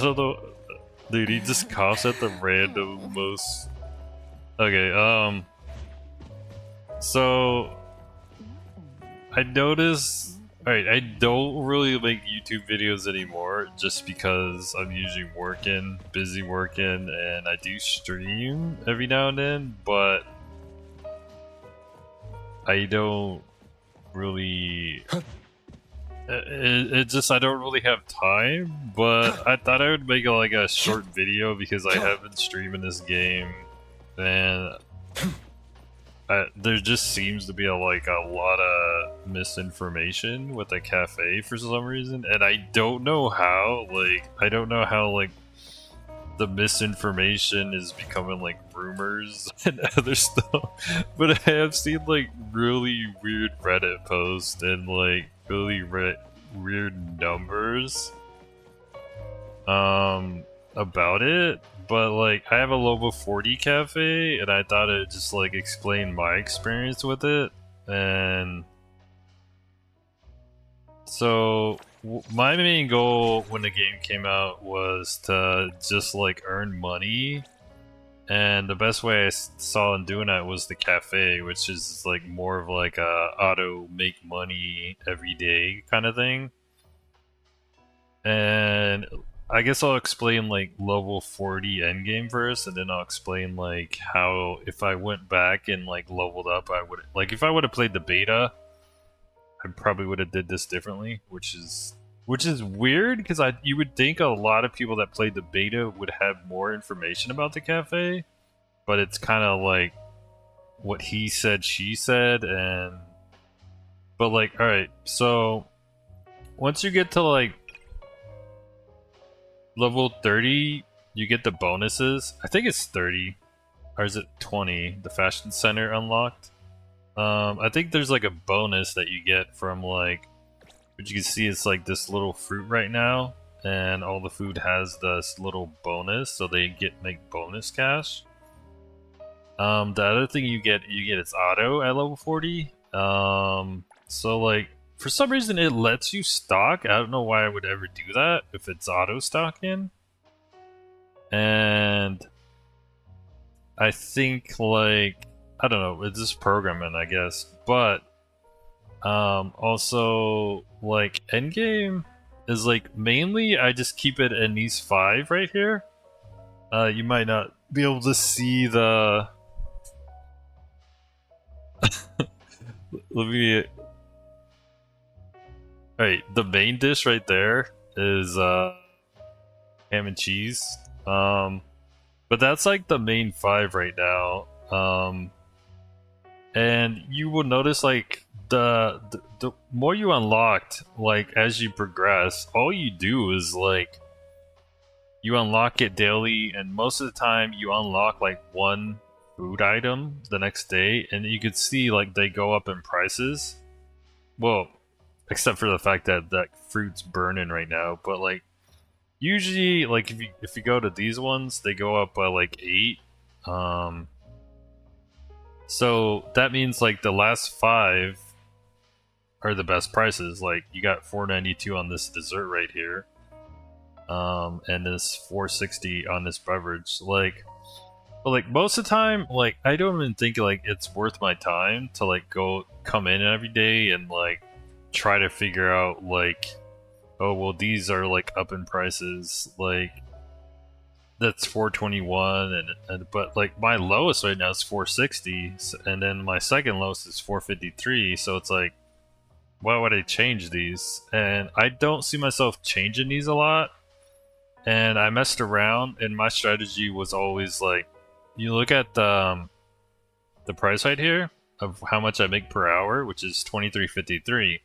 don't know. Dude, he just coughs at the random most. Okay, so I noticed. Alright, I don't really make YouTube videos anymore just because I'm usually working, busy working, and I do stream every now and then, but I don't really. It just I don't really have time, but I thought I would make like a short video because I have been streaming this game, and there just seems to be like a lot of misinformation with the cafe for some reason, and I don't know how. Like I don't know how like the misinformation is becoming like rumors and other stuff, but I have seen like really weird Reddit posts and like really weird numbers about it. But like I have a level 40 cafe and I thought it just like explained my experience with it. And so my main goal when the game came out was to just like earn money, and the best way I saw in doing that was the cafe, which is like more of like a auto make money every day kind of thing. And I guess I'll explain like level 40 endgame first, and then I'll explain like how if I went back and like leveled up, I would like if I would have played the beta, I probably would have did this differently, which is weird because you would think a lot of people that played the beta would have more information about the cafe, but it's kind of like what he said, she said, and but like all right, so once you get to like level 30, you get the bonuses. I think it's 30, or is it 20? The fashion center unlocked. I think there's like a bonus that you get from like, what you can see is like this little fruit right now, and all the food has this little bonus, so they make bonus cash. The other thing you get its auto at level 40. So like for some reason it lets you stock. I don't know why I would ever do that if it's auto stocking. And I think like I don't know, it's just programming, I guess. But also like endgame is like mainly I just keep it in these 5 right here. You might not be able to see the let me Alright, the main dish right there is ham and cheese. But that's like the main 5 right now. And you will notice like the more you unlocked, like as you progress, all you do is like you unlock it daily, and most of the time you unlock like one food item the next day, and you could see like they go up in prices. Well, except for the fact that that fruit's burning right now, but like usually like if you go to these ones, they go up by like 8. So that means like the last 5 are the best prices. Like you got $4.92 on this dessert right here, and this $4.60 on this beverage. Like, but like most of the time, like I don't even think like it's worth my time to like come in every day and like try to figure out like, oh well, these are like up in prices. Like that's 421, and but like my lowest right now is 460, and then my second lowest is 453. So it's like, why would I change these? And I don't see myself changing these a lot. And I messed around, and my strategy was always like, you look at the price right here of how much I make per hour, which is 23.53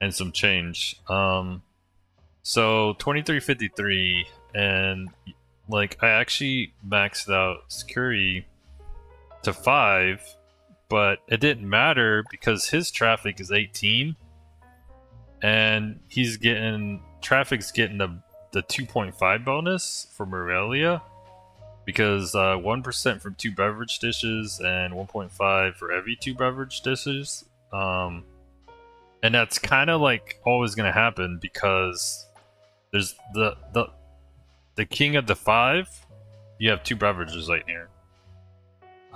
and some change. So 23.53, and like I actually maxed out security to 5, but it didn't matter because his traffic is 18, and traffic's getting the 2.5 bonus for Morelia, because 1% from 2 beverage dishes and 1.5 for every 2 beverage dishes. And that's kind of like always gonna happen because there's the king of the 5, you have 2 beverages right here.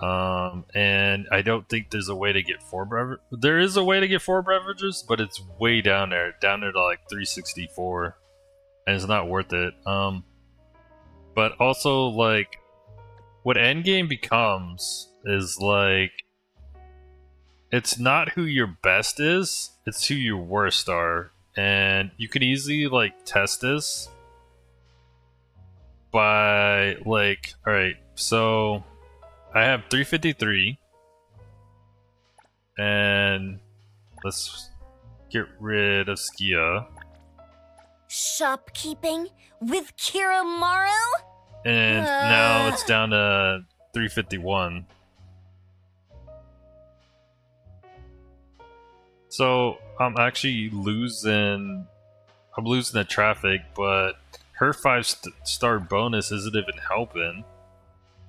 And I don't think there's a way to get 4 beverages. There is a way to get 4 beverages, but it's way down there to like 364, and it's not worth it. But also, like, what endgame becomes is like, it's not who your best is, it's who your worst are. And you can easily like test this by like, alright, so I have 353, and let's get rid of Skia. Shopkeeping with Kiramaru? And now it's down to 351. So I'm actually losing. I'm losing the traffic, but her 5-star bonus isn't even helping.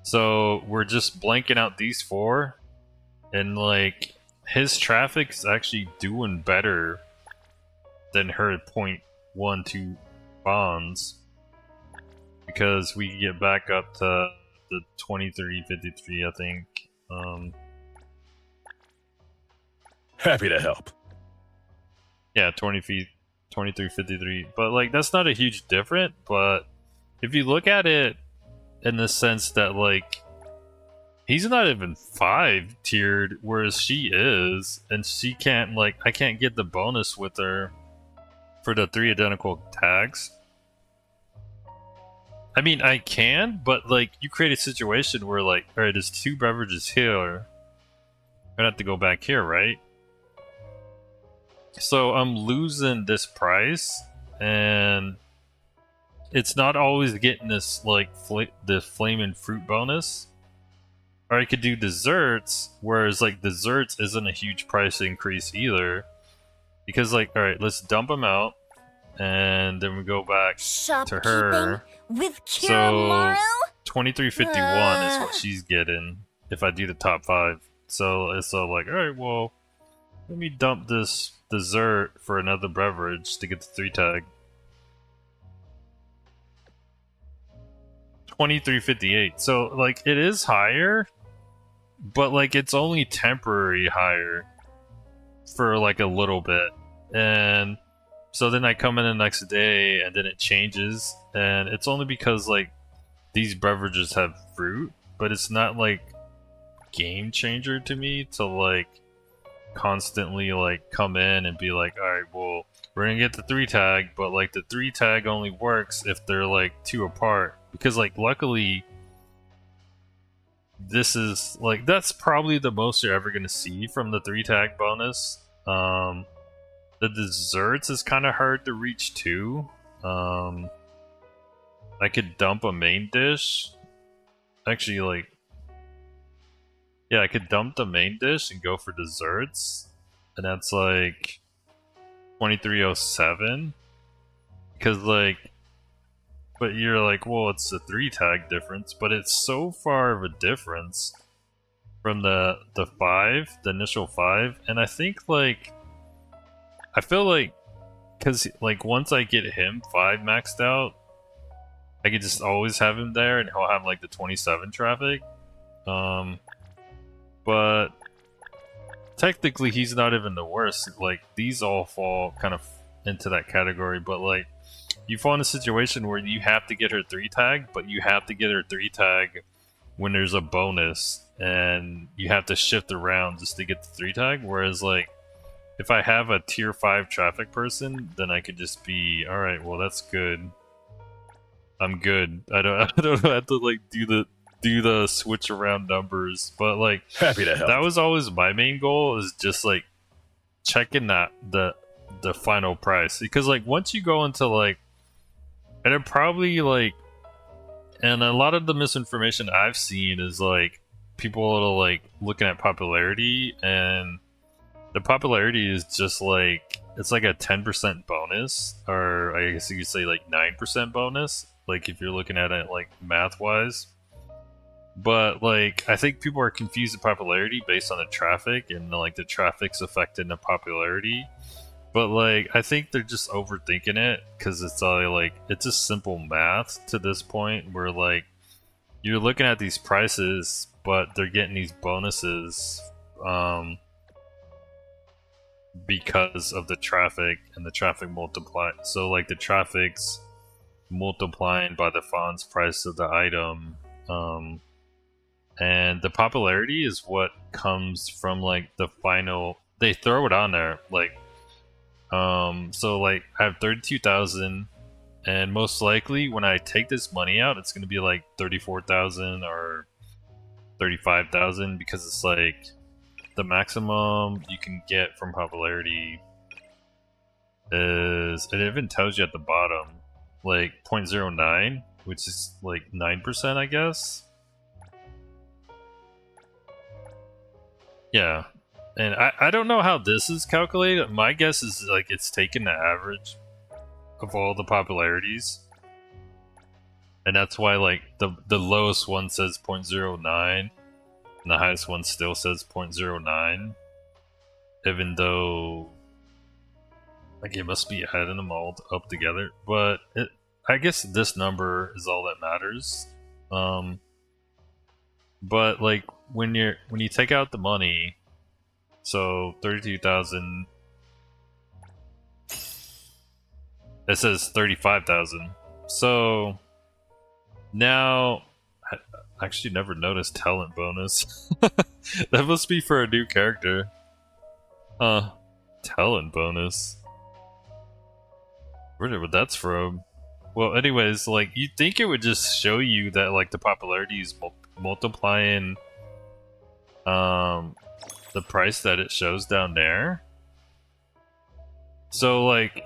So we're just blanking out these 4, and like his traffic's actually doing better than her 0.12 bonds, because we can get back up to the 2353, I think. Happy to help. Yeah, 2353. But like that's not a huge difference. But if you look at it in the sense that like he's not even 5 tiered, whereas she is, and she can't, like, I can't get the bonus with her for the 3 identical tags. I mean, I can, but like you create a situation where like, alright, there's 2 beverages here. I have to go back here, right? So I'm losing this price, and it's not always getting this like the flaming fruit bonus. Or I could do desserts, whereas like desserts isn't a huge price increase either, because like, all right, let's dump them out, and then we go back to her. With Kiramaru? So 2351 is what she's getting if I do the top 5. So it's all like, all right, well, let me dump this dessert for another beverage to get the 3 tag. 2358. So like it is higher, but like it's only temporary higher for like a little bit. And so then I come in the next day and then it changes, and it's only because like these beverages have fruit, but it's not like game changer to me to like constantly like come in and be like, alright, well, we're gonna get the 3 tag, but like the 3 tag only works if they're like 2 apart, because like luckily this is like, that's probably the most you're ever gonna see from the 3 tag bonus. The desserts is kind of hard to reach too. I could dump a main dish. Actually, like, yeah, I could dump the main dish and go for desserts, and that's like 2307. Because like, but you're like, well, it's a 3 tag difference, but it's so far of a difference from the 5, the initial 5, and I think like, I feel like, because like once I get him 5 maxed out, I could just always have him there, and he'll have like the 27 traffic. But technically he's not even the worst. Like these all fall kind of into that category, but like you fall in a situation where you have to get her 3 tag, but you have to get her 3 tag when there's a bonus, and you have to shift around just to get the 3 tag. Whereas like, if I have a tier 5 traffic person, then I could just be, alright, well that's good. I'm good. I don't have to like do the switch around numbers. But like, Happy to help. that was always my main goal, is just like checking that the final price. Because like once you go into like, and it probably like, and a lot of the misinformation I've seen is like people are like looking at popularity, and the popularity is just like, it's like a 10% bonus, or I guess you could say like 9% bonus, like if you're looking at it like math wise. But like, I think people are confused with popularity based on the traffic, and like the traffic's affecting the popularity. But like, I think they're just overthinking it because it's all like it's just simple math to this point where like you're looking at these prices, but they're getting these bonuses because of the traffic and the traffic multiply. So like the traffic's multiplying by the fond's price of the item, and the popularity is what comes from like the final. They throw it on there like. So like I have 32,000, and most likely when I take this money out, it's gonna be like 34,000 or 35,000 because it's like the maximum you can get from popularity is, it even tells you at the bottom, like 0.09, which is like 9%, I guess. Yeah. And I don't know how this is calculated. My guess is like it's taken the average of all the popularities. And that's why like the lowest one says 0.09 and the highest one still says 0.09. Even though like it must be adding them all up together. But I guess this number is all that matters. But like when you take out the money, so 32,000. It says 35,000. So now, I actually never noticed talent bonus. That must be for a new character. Talent bonus. Where did that's from? Well, anyways, like you'd think it would just show you that like the popularity is multiplying the price that it shows down there. So like,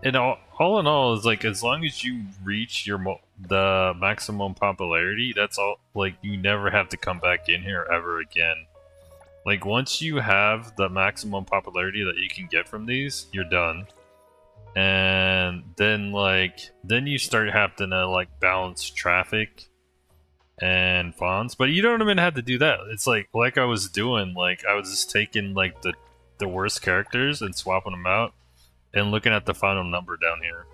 in all in all, is like as long as you reach the maximum popularity, that's all. Like you never have to come back in here ever again. Like once you have the maximum popularity that you can get from these, you're done. And then then you start having to like balance traffic and fonts, but you don't even have to do that. It's like I was doing, like I was just taking like the worst characters and swapping them out and looking at the final number down here,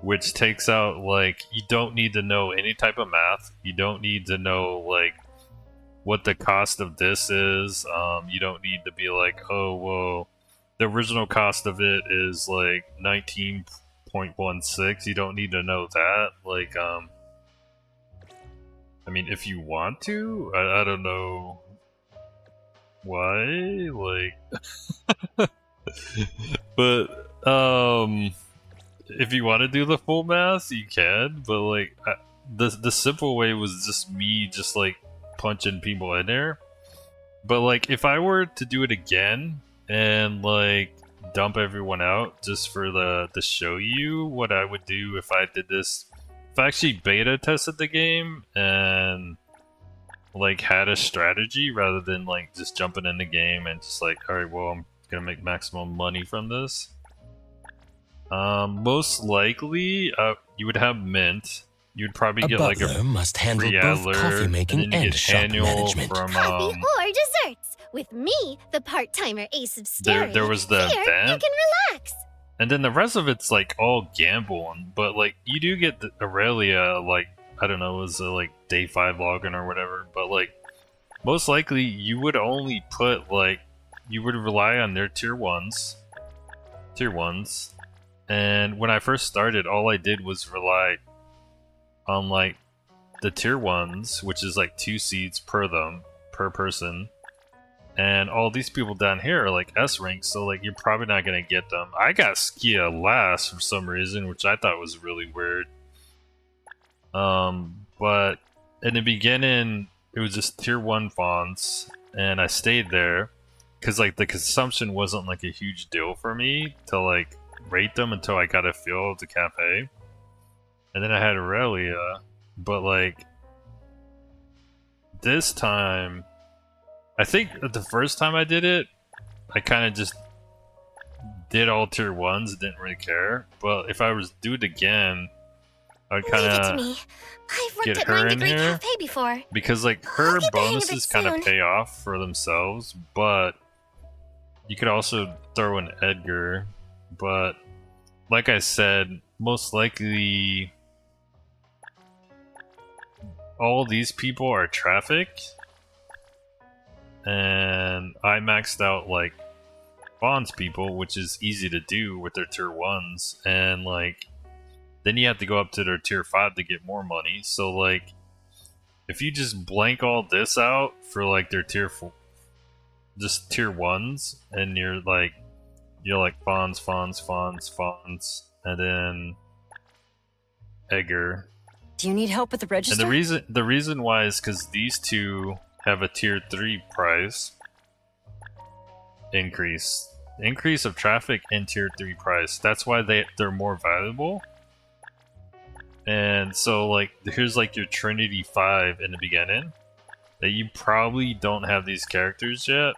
which takes out like you don't need to know any type of math. You don't need to know like what the cost of this is. You don't need to be like, oh well, the original cost of it is like 19.16. You don't need to know that. Like I mean, if you want to, I don't know why, like, but, if you want to do the full math, you can, but, like, the simple way was just me just, like, punching people in there. But, like, if I were to do it again and, like, dump everyone out just for to show you what I would do if I did this, if I actually beta tested the game and like had a strategy rather than like just jumping in the game and just like, alright, well, I'm gonna make maximum money from this. Most likely, you would have mint. You'd probably get like a must handle free both adler, coffee making and then you and get shop annual management. from Coffee or desserts. With me, the part-timer Ace of Scary. there was the Here, event. you can relax. And then the rest of it's like all gambling, but like you do get the Aurelia, like I don't know, it was like day 5 login or whatever, but like most likely you would only put like, you would rely on their tier ones, and when I first started, all I did was rely on like the tier ones, which is like 2 seeds per person. And all these people down here are like S ranks, so like you're probably not gonna get them. I got Skia last for some reason, which I thought was really weird. But in the beginning, it was just tier 1 fonts, and I stayed there because like the consumption wasn't like a huge deal for me to like rate them until I got a feel of the cafe. And then I had Aurelia, but like this time, I think the first time I did it, I kind of just did all tier 1s, didn't really care. But if I was to do it again, I'd kind Leave it to of me. I've worked get at her 9 in Degree here. Cafe before. Because like her get the hang of it bonuses kind of soon. pay off for themselves, but you could also throw in Edgar. but like I said, most likely all these people are traffic, and I maxed out like bonds people, which is easy to do with their tier 1s, and like then you have to go up to their tier 5 to get more money. So like if you just blank all this out for like their tier 4, just tier 1s, and you're like Fonz, and then Edgar. Do you need help with the register? And the reason why is because these two have a tier 3 price increase of traffic and tier 3 price. That's why they're more valuable. And so like here's like your Trinity 5 in the beginning that you probably don't have these characters yet.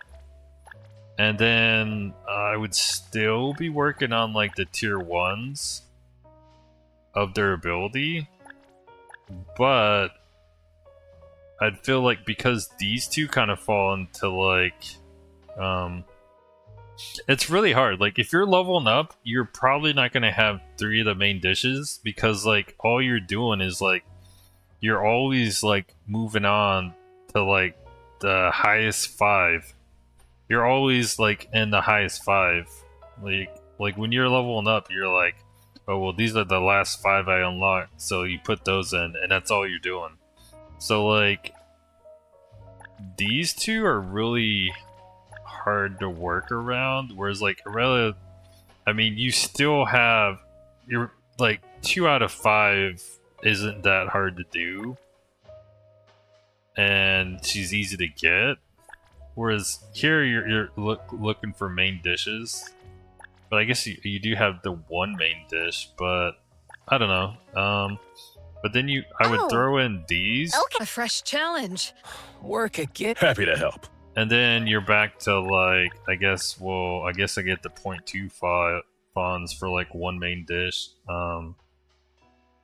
And then I would still be working on like the tier 1s of their ability, but I'd feel like because these two kind of fall into like it's really hard. Like if you're leveling up, you're probably not going to have 3 of the main dishes, because like all you're doing is like you're always like moving on to like the highest 5. You're always like in the highest 5. Like when you're leveling up, you're like, oh well, these are the last 5 I unlocked, so you put those in, and that's all you're doing. So like these two are really hard to work around, whereas like Aurelia, I mean, you still have you're like 2 out of 5 isn't that hard to do, and she's easy to get. Whereas here you're looking for main dishes, but I guess you do have the one main dish, but I don't know. But then I would throw in these. Okay. A fresh challenge. Work again. Happy to help. And then you're back to like, I guess I get the 0.25 fawns for like one main dish.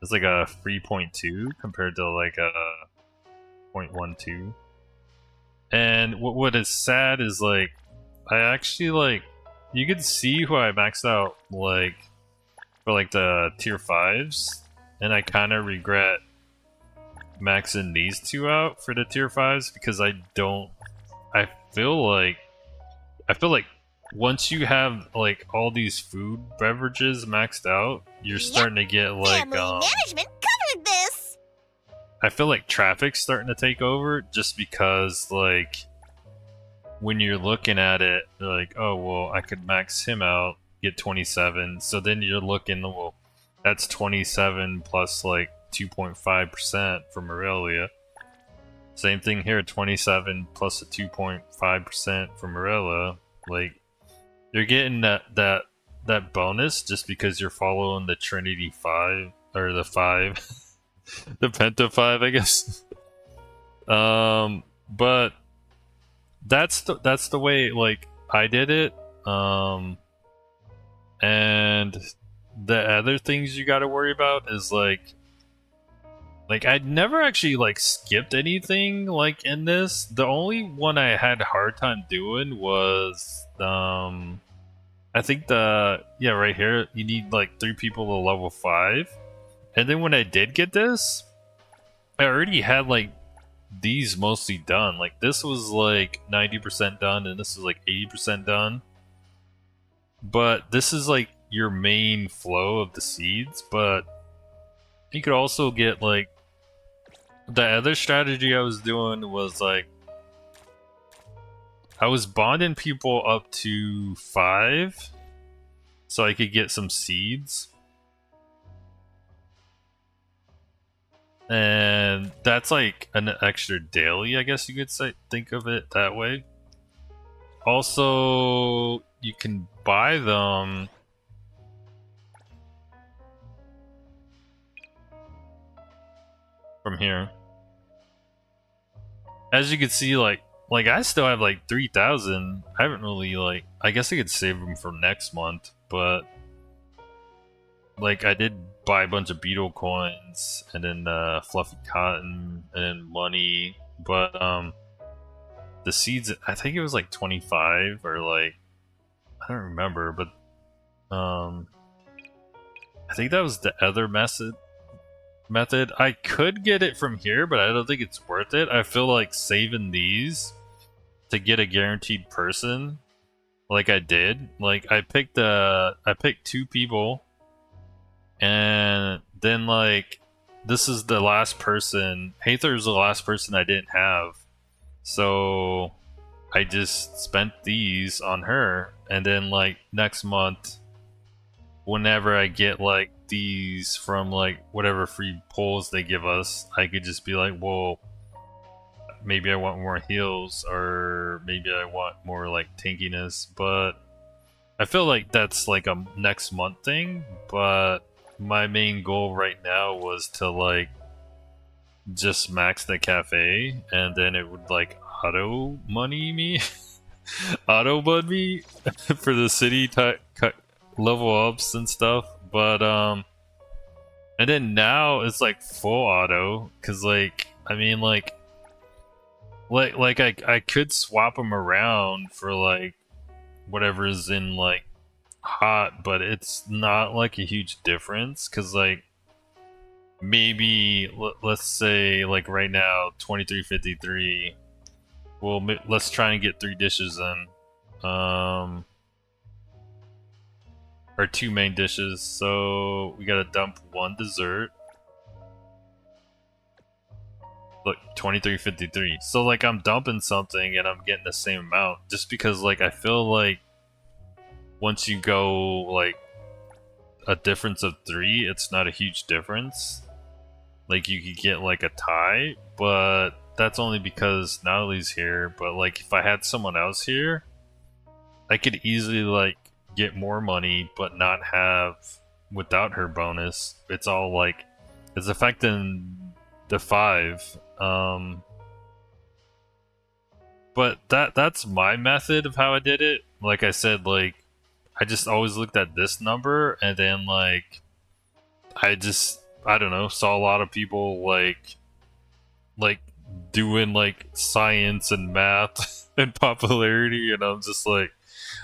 It's like a 3.2 compared to like a 0.12. And what is sad is like, I actually like, you can see who I maxed out like for like the tier 5s, and I kind of regret maxing these two out for the tier 5s because I feel like once you have like all these food beverages maxed out, you're starting to get like Family management covered this. I feel like traffic's starting to take over, just because like when you're looking at it, you're like, oh well, I could max him out, get 27. So then you're looking, well, that's 27 plus like 2.5% for Morelia. Same thing here, 27 plus a 2.5% for Morella. Like, you're getting that bonus just because you're following the Trinity 5, or the 5, the Penta 5, I guess. But that's the way like I did it. And the other things you got to worry about is like I'd never actually like skipped anything like in this. The only one I had a hard time doing was I think right here you need like 3 people to level 5. And then when I did get this, I already had like these mostly done. Like this was like 90% done, and this is like 80% done. But this is like your main flow of the seeds, but you could also get like the other strategy I was doing was like I was bonding people up to 5 so I could get some seeds. And that's like an extra daily, I guess you could say, think of it that way. Also, you can buy them from here. As you can see, like I still have like 3,000. I haven't really like, I guess I could save them for next month, but like I did buy a bunch of beetle coins and then fluffy cotton and then money, but the seeds, I think it was like 25 or like, I don't remember, but I think that was the other method. I could get it from here, but I don't think it's worth it. I feel like saving these to get a guaranteed person, like I did. Like I picked 2 people, and then like this is the last person. Hathor's the last person I didn't have, so I just spent these on her, and then like next month, whenever I get like these from like whatever free pulls they give us, I could just be like, well, maybe I want more heals, or maybe I want more like tankiness. But I feel like that's like a next month thing. But my main goal right now was to like just max the cafe, and then it would like auto money me auto bud me for the city level ups and stuff. But and then now it's like full auto, because like I mean like I could swap them around for like whatever's in like hot, but it's not like a huge difference, because like maybe let's say like right now 2353. Well, let's try and get 3 dishes in. Or 2 main dishes, so we gotta dump 1 dessert. Look, 2353. So like I'm dumping something and I'm getting the same amount, just because like I feel like once you go like a difference of 3, it's not a huge difference. Like you could get like a tie, but that's only because Natalie's here. But like if I had someone else here, I could easily like get more money but not have without her bonus. It's all like it's affecting the 5. But that's my method of how I did it. Like I said, like I just always looked at this number, and then like I don't know, saw a lot of people like doing like science and math and popularity, and I'm just like,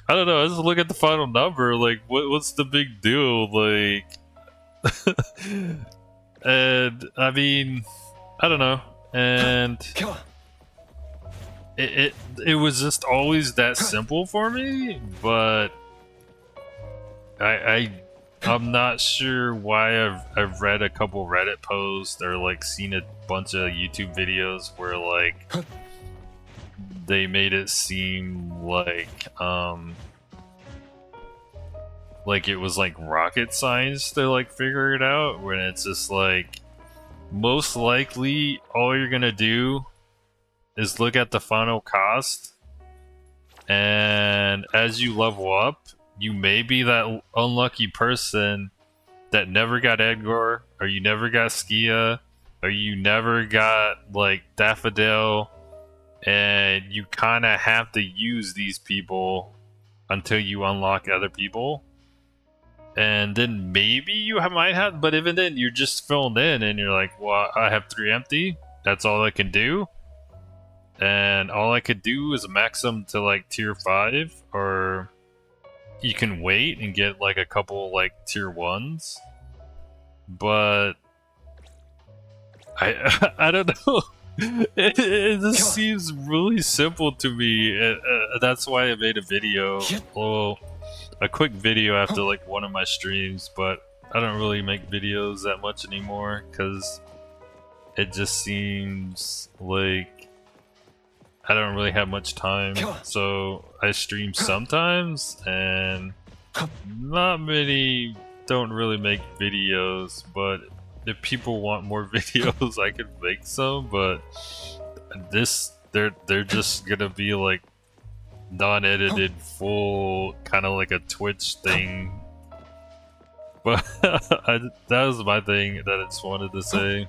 I don't know, I just look at the final number, like what's the big deal, like and I mean, I don't know, and it was just always that simple for me. But I'm not sure why I've read a couple Reddit posts or like seen a bunch of YouTube videos where like they made it seem like it was like rocket science to like figure it out, when it's just like most likely all you're gonna do is look at the final cost, and as you level up, you may be that unlucky person that never got Edgar, or you never got Skia, or you never got like Daffodil, and you kind of have to use these people until you unlock other people. And then maybe you might have, but even then you're just filling in and you're like, well, I have 3 empty, that's all I can do. And all I could do is max them to like tier 5, or you can wait and get like a couple like tier 1s. But I don't know. It just seems really simple to me. That's why I made a video. Well, a quick video after like one of my streams, but I don't really make videos that much anymore because it just seems like I don't really have much time. So I stream sometimes, and not many don't really make videos, but if people want more videos, I could make some. But they're just gonna be like non-edited, full, kind of like a Twitch thing. But that was my thing that I just wanted to say.